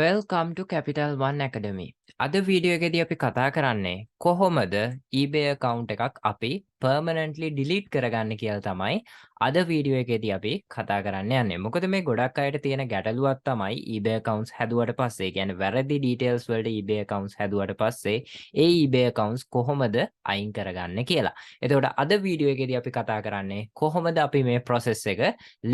Welcome to Capital One Academy. අද video එකේදී අපි කතා කරන්නේ කොහොමද eBay account එකක් අපි permanently delete කරගන්න කියලා තමයි අද වීඩියෝ එකේදී අපි කතා කරන්න යන්නේ. මොකද මේ ගොඩක් අයට තියෙන ගැටලුවක් තමයි eBay accounts හැදුවට පස්සේ, කියන්නේ වැරදි details වලට eBay accounts හැදුවට පස්සේ ඒ eBay accounts කොහොමද අයින් කරගන්නේ කියලා. එතකොට අද වීඩියෝ එකේදී අපි කතා කරන්නේ කොහොමද අපි මේ process එක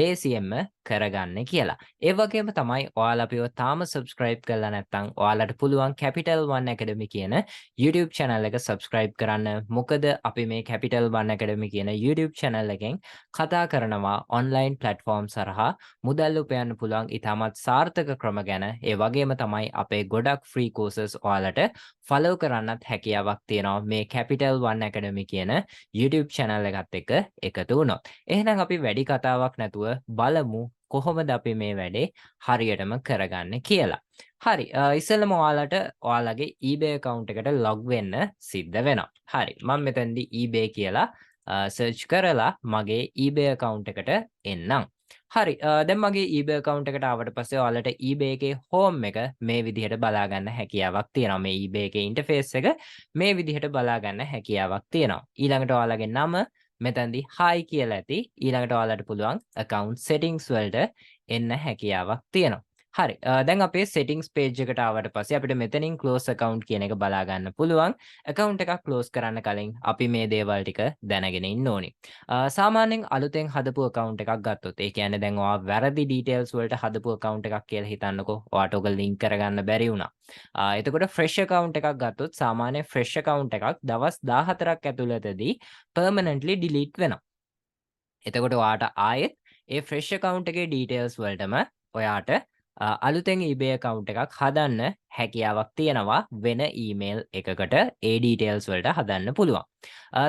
ලේසියෙන්ම කරගන්නේ කියලා. ඒ වගේම තමයි ඔයාලා අපිව තාම subscribe කරලා නැත්නම් ඔයාලට පුළුවන් Capital One Academy කියන YouTube channel එක subscribe කරන්න. මොකද අපි මේ Capital One Academy කියන YouTube channel එකෙන් කතා කරනවා online platform සරහා මුදල් උපයන්න පුළුවන් ඉතාමත් සාර්ථක ක්‍රම ගැන. ඒ වගේම තමයි අපේ ගොඩක් free courses ඔයාලට follow කරන්නත් හැකියාවක් තියෙනවා මේ Capital One Academy කියන YouTube channel එකත් එක්ක එකතු වුණොත්. එහෙනම් අපි වැඩි කතාවක් නැතුව බලමු කොහොමද අපි මේ වැඩේ හරියටම කරගන්නේ කියලා. හරි, ඉස්සෙල්ලම ඔයාලගේ eBay account එකට log වෙන්න සිද්ධ වෙනවා. හරි, මම මෙතනදී eBay කියලා search කරලා මගේ eBay account එකට එන්නම්. හරි, දැන් මගේ eBay account එකට ආවට පස්සේ ඔයාලට eBay එකේ home එක මේ විදිහට බලා ගන්න හැකියාවක් තියෙනවා. මේ eBay එකේ interface එක මේ විදිහට බලා ගන්න හැකියාවක් තියෙනවා. ඊළඟට ඔයාලගේ නම මෙතනදී hi කියලා ඇති. ඊළඟට ඔයාලට පුළුවන් account settings වලට එන්න හැකියාවක් තියෙනවා. හරි, දැන් අපේ settings page එකට ආවට පස්සේ අපිට මෙතනින් close account කියන එක බලා ගන්න පුළුවන්. account එකක් close කරන්න කලින් අපි මේ දේවල් ටික දැනගෙන ඉන්න ඕනි. සාමාන්‍යයෙන් අලුතෙන් හදපු account එකක් ගත්තොත්, ඒ කියන්නේ දැන් ඔයා වැරදි details වලට හදපු account එකක් කියලා හිතන්නකෝ. ඔයාට ඔක link කරගන්න බැරි වුණා. එතකොට fresh account එකක් ගත්තොත් සාමාන්‍ය fresh account එකක් දවස් 14ක් ඇතුළතදී permanently delete වෙනවා. එතකොට ඔයාට ආයෙත් ඒ fresh account එකේ details වලටම ඔයාට අලුතෙන් eBay account එකක් හදන්න හැකියාවක් තියෙනවා. වෙන email එකකට ඒ details වලට හදන්න පුළුවන්.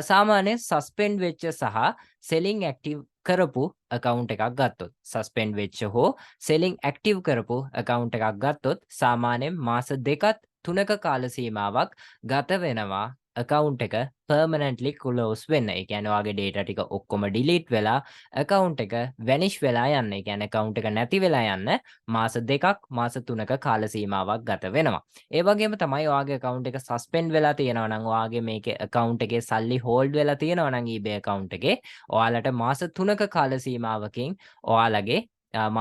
සාමාන්‍යයෙන් suspend වෙච්ච සහ selling active කරපු account එකක් ගත්තොත්, suspend වෙච්ච හෝ selling active කරපු account එකක් ගත්තොත් සාමාන්‍යයෙන් මාස 2-3ක කාල සීමාවක් ගත වෙනවා account එක permanently close වෙන්න. ඒ කියන්නේ ඔයාගේ data ටික ඔක්කොම delete වෙලා account එක vanish වෙලා යන්න. ඒ කියන්නේ account එක නැති වෙලා යන්න මාස 2ක් මාස 3ක කාල සීමාවක් ගත වෙනවා. ඒ වගේම තමයි ඔයාගේ account එක suspend වෙලා තියෙනවා නම්, ඔයාගේ මේකේ account එකේ සල්ලි hold වෙලා තියෙනවා නම් eBay account එකේ, ඔයාලට මාස 3ක කාල සීමාවකින් ඔයාලගේ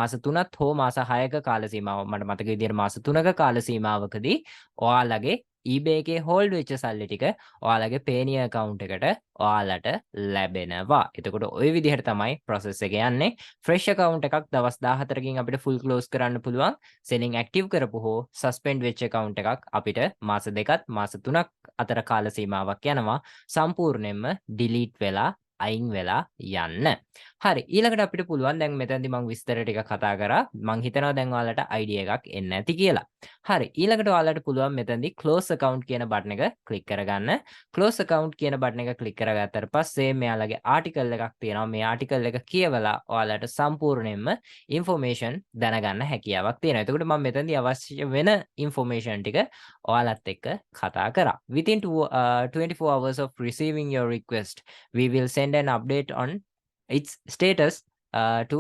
මාස 3ත් හෝ මාස 6ක කාල සීමාව, මට මතක විදිහට මාස 3ක කාල සීමාවකදී ඔයාලගේ eBay එකේ hold වෙච්ච සල්ලි ටික ඔයාලගේ Payoneer account එකට ඔයාලට ලැබෙනවා. එතකොට ওই විදිහට තමයි process එක යන්නේ. fresh account එකක් දවස් 14කින් අපිට full close කරන්න පුළුවන්. selling active කරපු හෝ suspend වෙච්ච account එකක් අපිට මාස 2ත් මාස 3ක් අතර කාල සීමාවක් යනවා සම්පූර්ණයෙන්ම delete වෙලා අයින් වෙලා යන්න. හරි, ඊළඟට අපිට පුළුවන්, දැන් මෙතනදී මම විස්තර ටික කතා කරා. මම හිතනවා දැන් ඔයාලට idea එකක් එන්න ඇති කියලා. හරි, ඊළඟට ඔයාලට පුළුවන් මෙතනදී close account කියන බටන් එක ක්ලික් කරගන්න. close account කියන බටන් එක ක්ලික් කරගත්තට පස්සේ මෙයාලගේ article එකක් තියෙනවා. මේ article එක කියවලා ඔයාලට සම්පූර්ණයෙන්ම information දැනගන්න හැකියාවක් තියෙනවා. එතකොට මම මෙතනදී අවශ්‍ය වෙන information ටික ඔයාලත් එක්ක කතා කරා. within 24 hours of receiving your request, we will send an update on its status to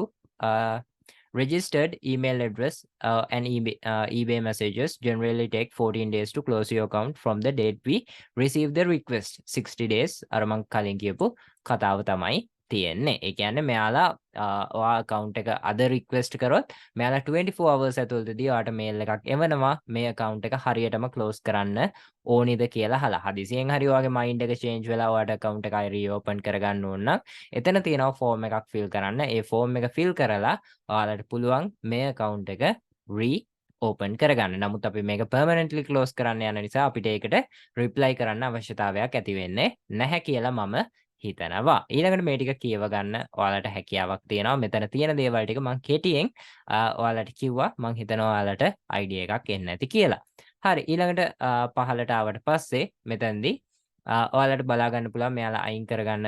registered email address, and eBay messages generally take 14 days to close your account from the date we receive the request. 60 days අර මං කලින් කියපු කතාව තමයි තියෙන්නේ. ඒ කියන්නේ මෙයාලා ඔයා account එක අද request කරොත් මෙයාලා 24 hours ඇතුළතදී ඔයාට mail එකක් එවනවා මේ account එක හරියටම close කරන්න ඕනිද කියලා අහලා. හදිසියෙන් හරි ඔයාගේ mind එක change වෙලා ඔයාට account එක reopen කරගන්න ඕන නම් එතන තියෙනවා form එකක් fill කරන්න. ඒ form එක fill කරලා ඔයාලට පුළුවන් මේ account එක open කරගන්න. නමුත් අපි මේක permanently close කරන්න යන නිසා අපිට ඒකට reply කරන්න අවශ්‍යතාවයක් ඇති වෙන්නේ නැහැ කියලා මම හිතනවා. ඊළඟට මේ ටික කියව ගන්න ඔයාලට හැකියාවක් තියෙනවා. මෙතන තියෙන දේවල් ටික මම කෙටියෙන් ඔයාලට කිව්වා. මම හිතනවා ඔයාලට idea එකක් එන්න ඇති කියලා. හරි, ඊළඟට පහලට ආවට පස්සේ මෙතනදී ඔයාලට බලා ගන්න පුළුවන් මෙයාලා අයින් කරගන්න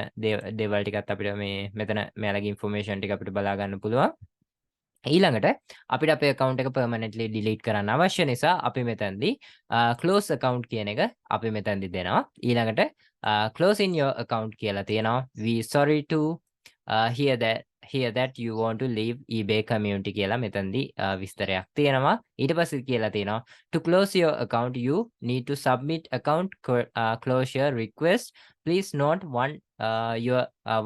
දේවල් ටිකත් අපිට මේ මෙතන මෙයාලගේ information ටික අපිට බලා ගන්න පුළුවන්. ඊළඟට අපිට අපේ account එක permanently delete කරන්න අවශ්‍ය නිසා අපි මෙතනදී close account කියන එක අපි මෙතනදී දෙනවා. ඊළඟට close in your account කියලා තියෙනවා. we sorry to hear that here that you want to leave eBay community කියලා මෙතනදී විස්තරයක් තියෙනවා. ඊට පස්සේ කියලා තියෙනවා to close your account you need to submit account closure request. Please note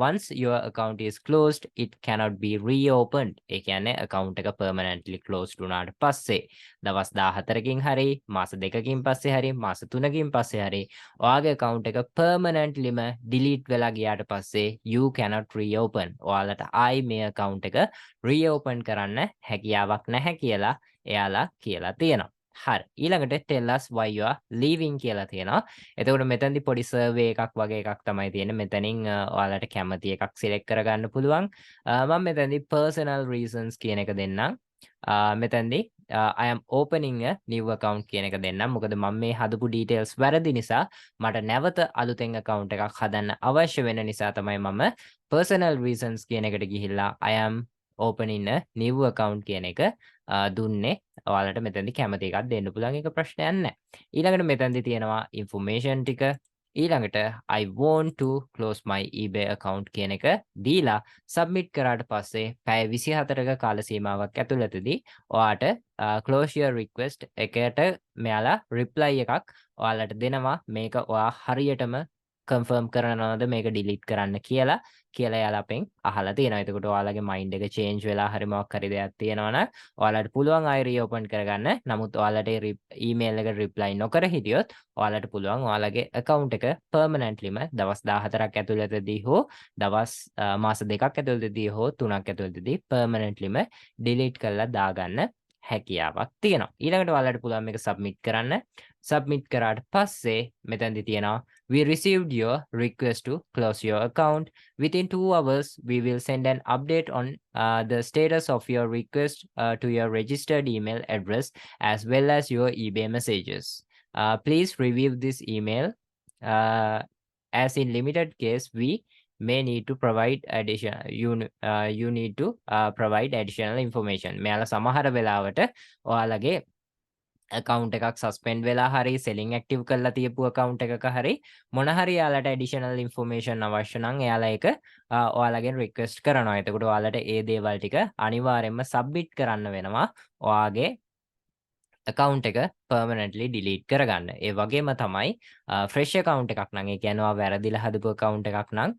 once your account is closed it cannot be reopened. ඒ කියන්නේ account එක permanently closed වුණාට පස්සේ දවස් 14කින් හරි මාස 2කින් පස්සේ හරි මාස 3කින් පස්සේ හරි ඔයාගේ account එක permanentlyම delete වෙලා ගියාට පස්සේ you cannot reopen. ඔයාලට ආයි මේ account එක reopen කරන්න හැකියාවක් නැහැ කියලා එයාලා කියලා තියෙනවා. හරි. ඊළඟට tell us why you are leaving කියලා තියෙනවා. එතකොට මෙතනදී පොඩි survey එකක් වගේ එකක් තමයි තියෙන්නේ. මෙතනින් ඔයාලට කැමති එකක් select කරගන්න පුළුවන්. මම මෙතනදී personal reasons කියන එක දෙන්නම්. මෙතනදී I am opening a new account කියන එක දෙන්නම්. මොකද මම මේ හදපු details වැරදි නිසා මට නැවත අලුතෙන් account එකක් හදන්න අවශ්‍ය වෙන නිසා තමයි මම personal reasons කියන එකට ගිහිල්ලා I am opening a new account කියන එක දුන්නේ. ඔයාලට මෙතනදී කැමති එකක් දෙන්න පුළුවන්. ඒක ප්‍රශ්නයක් නැහැ. ඊළඟට මෙතනදී තියෙනවා information ටික. ඊළඟට I want to close my eBay account කියන එක දීලා submit කරාට පස්සේ පැය 24ක කාල සීමාවක් ඇතුළතදී ඔයාට closure request එකට මෙයාලා reply එකක් ඔයාලට දෙනවා. මේක ඔයා හරියටම confirm කරනවද මේක delete කරන්න කියලා එයාලා අපෙන් අහලා තියෙනවා. එතකොට ඔයාලගේ mind එක change වෙලා හරි මොකක් හරි දෙයක් තියෙනවා නම් ඔයාලට පුළුවන් ආයෙ reopen කරගන්න. නමුත් ඔයාලට email එකට reply නොකර හිටියොත් ඔයාලට පුළුවන් ඔයාලගේ account එක permanentlyම දවස් 14ක් ඇතුළතදී හෝ මාස 2ක් ඇතුළතදී හෝ 3ක් ඇතුළතදී permanentlyම delete කරලා දාගන්න හැකියාවක් තියෙනවා. ඊළඟට ඔයාලට පුළුවන් මේක submit කරන්න. submit කරාට පස්සේ මෙතනදී තියෙනවා we received your request to close your account. Within 2 hours we will send an update on the status of your request to your registered email address as well as your eBay messages. Please review this email. As in limited case we may need to provide you need to provide additional information. මෙයාලා සමහර වෙලාවට ඔයාලගේ account එකක් suspend වෙලා හරි selling active කරලා තියපු account එකක හරි මොන හරි යාලට additional information අවශ්‍ය නම් එයාලා ඒක ඔයාලගෙන් request කරනවා. එතකොට ඔයාලට ඒ දේවල් ටික අනිවාර්යයෙන්ම submit කරන්න වෙනවා ඔයාගේ account එක permanently delete කරගන්න. ඒ වගේම තමයි fresh account එකක් නම් ඒ කියන්නේ ඔයා වැරදිලා හදපු account එකක් නම්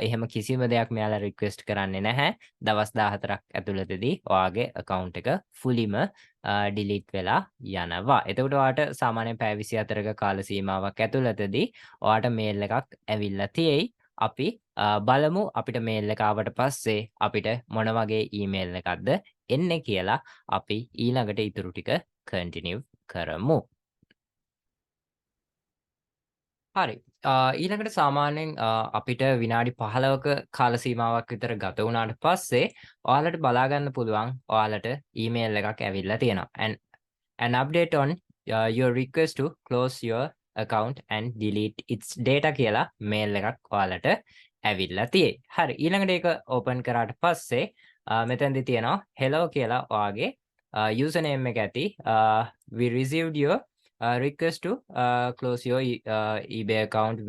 එහෙම කිසිම දෙයක් මෙයාලා request කරන්නේ නැහැ. දවස් 14ක් ඇතුළතදී ඔයාගේ account එක fullyම delete වෙලා යනවා. එතකොට ඔයාට සාමාන්‍යයෙන් පැය 24ක කාල සීමාවක් ඇතුළතදී ඔයාට mail එකක් ඇවිල්ලා තියෙයි. අපි බලමු අපිට mail එක ආවට පස්සේ අපිට මොන වගේ email එකක්ද එන්නේ කියලා අපි ඊළඟට ඊටු ටික continue කරමු. හරි. ඊළඟට සාමාන්‍යයෙන් අපිට විනාඩි 15ක කාල සීමාවක් විතර ගත වුණාට පස්සේ ඔයාලට බලා ගන්න පුළුවන් ඔයාලට email එකක් ඇවිල්ලා තියෙනවා. And an update on your request to close your account and delete its data කියලා mail එකක් ඔයාලට ඇවිල්ලා තියෙයි. හරි. ඊළඟට ඒක open කරාට පස්සේ මෙතනදී තියෙනවා hello කියලා ඔයාගේ username එක ඇති. We received your request to close your eBay account.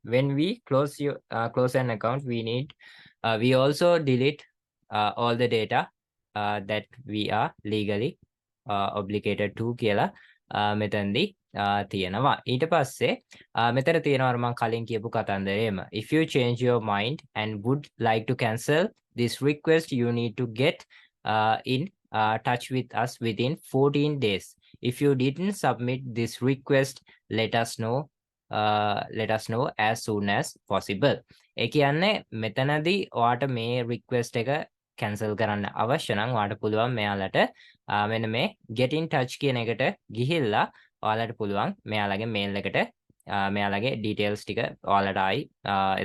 When we close an account we also delete all the data that we are legally obligated to කියලා මෙතනදී තියෙනවා. ඊට පස්සේ මෙතන තියෙනවා මම කලින් කියපු කතන්දරේම if you change your mind and would like to cancel this request you need to get in touch with us within 14 days. If you didn't submit this request let us know as soon as possible. ඒ කියන්නේ මෙතනදී ඔයාට මේ request එක cancel කරන්න අවශ්‍ය නම් ඔයාට පුළුවන් මෙයාලට මෙන්න මේ get in touch කියන එකට ගිහිල්ලා ඔයාලට පුළුවන් මෙයාලගේ mail එකට මෙයාලගේ details ටික ඔයාලට ආයි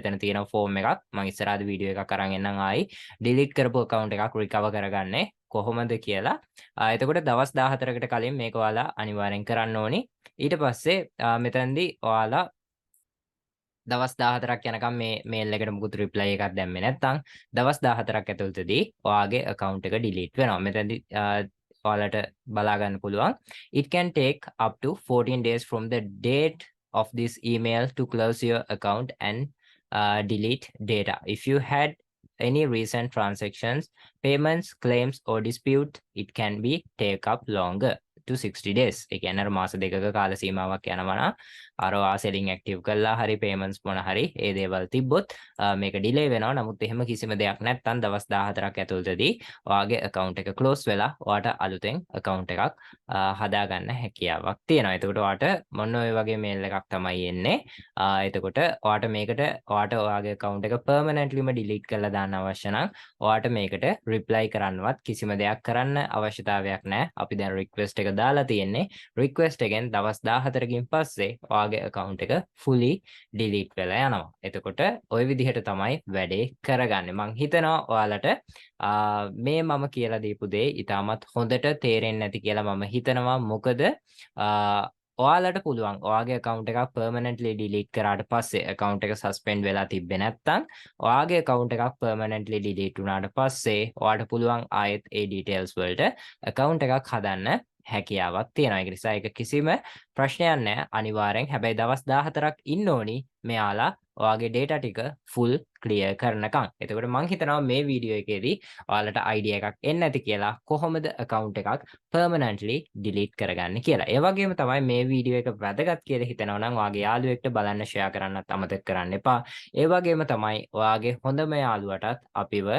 එතන තියෙන form එකක් මම ඉස්සරහද වීඩියෝ එකක් අරන් එන්නම් ආයි delete කරපු account එකක් recover කරගන්නේ කොහොමද කියලා. එතකොට දවස් 14කට කලින් මේක ඔයාලා අනිවාර්යෙන් කරන්න ඕනි. ඊට පස්සේ මෙතනදී ඔයාලා දවස් 14ක් යනකම් මේ මේල් එකට මුකුත් reply එකක් දැම්මේ නැත්නම් දවස් 14ක් ඇතුළතදී ඔයාගේ account එක delete වෙනවා. මෙතනදී ඔයාලට බලා ගන්න පුළුවන්. It can take up to 14 days from the date of this email to close your account and delete data. If you had any recent transactions, payments, claims or dispute, it can be take up longer to 60 days. ඒ කියන්නේ අර මාස දෙකක කාල සීමාවක් යනවා නම් අරවා selling active කළා හරි payments මොන හරි ඒ දේවල් තිබ්බොත් මේක delay වෙනවා. නමුත් එහෙම කිසිම දෙයක් නැත්නම් දවස් 14ක් ඇතුළතදී ඔයාගේ account එක close වෙලා ඔයාට අලුතෙන් account එකක් හදාගන්න හැකියාවක් තියෙනවා. එතකොට ඔයාට මොන ඔය වගේ mail එකක් තමයි එන්නේ. එතකොට ඔයාට මේකට ඔයාට ඔයාගේ account එක permanentlyම delete කරලා දාන්න අවශ්‍ය නම් ඔයාට මේකට reply කරන්නවත් කිසිම දෙයක් කරන්න අවශ්‍යතාවයක් නැහැ. අපි දැන් request එක දාලා තියෙන්නේ. request එකෙන් දවස් 14කින් පස්සේ ඔයාගේ account එක fully delete වෙලා යනවා. එතකොට ওই විදිහට තමයි වැඩේ කරගන්නේ. මං හිතනවා ඔයාලට මේ මම කියලා දීපු දේ ඉතාමත් හොඳට තේරෙන්නේ නැති කියලා මම හිතනවා. මොකද ඔයාලට පුළුවන් ඔයාගේ account එකක් permanently delete කරාට පස්සේ account එක suspend වෙලා තිබ්බේ නැත්නම් ඔයාගේ account එකක් permanently delete වුණාට පස්සේ ඔයාට පුළුවන් ආයෙත් ඒ details වලට account එකක් හදන්න හැකියාවක් තියෙනවා. ඒක නිසා ඒක කිසිම ප්‍රශ්නයක් නැහැ. අනිවාර්යෙන් හැබැයි දවස් 14ක් ඉන්න ඕනි මෙයාලා ඔයාගේ data ටික full clear කරනකම්. එතකොට මම හිතනවා මේ වීඩියෝ එකේදී ඔයාලට idea එකක් එන්න ඇති කියලා කොහොමද account එකක් permanently delete කරගන්නේ කියලා. ඒ වගේම තමයි මේ වීඩියෝ එක වැදගත් කියලා හිතනවා නම් ඔයාගේ යාළුවෙක්ට බලන්න share කරන්නත් අමතක කරන්න එපා. ඒ වගේම තමයි ඔයාගේ හොඳම යාළුවටත් අපිව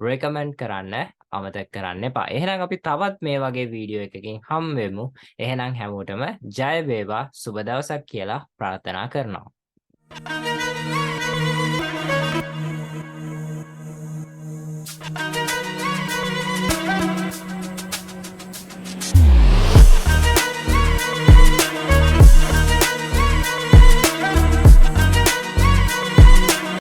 recommend කරන්න අමතක කරන්න එපා. එහෙනම් අපි තවත් මේ වගේ වීඩියෝ එකකින් හම් වෙමු. එහෙනම් හැමෝටම ජය වේවා සුබ දවසක් කියලා ප්‍රාර්ථනා කරනවා.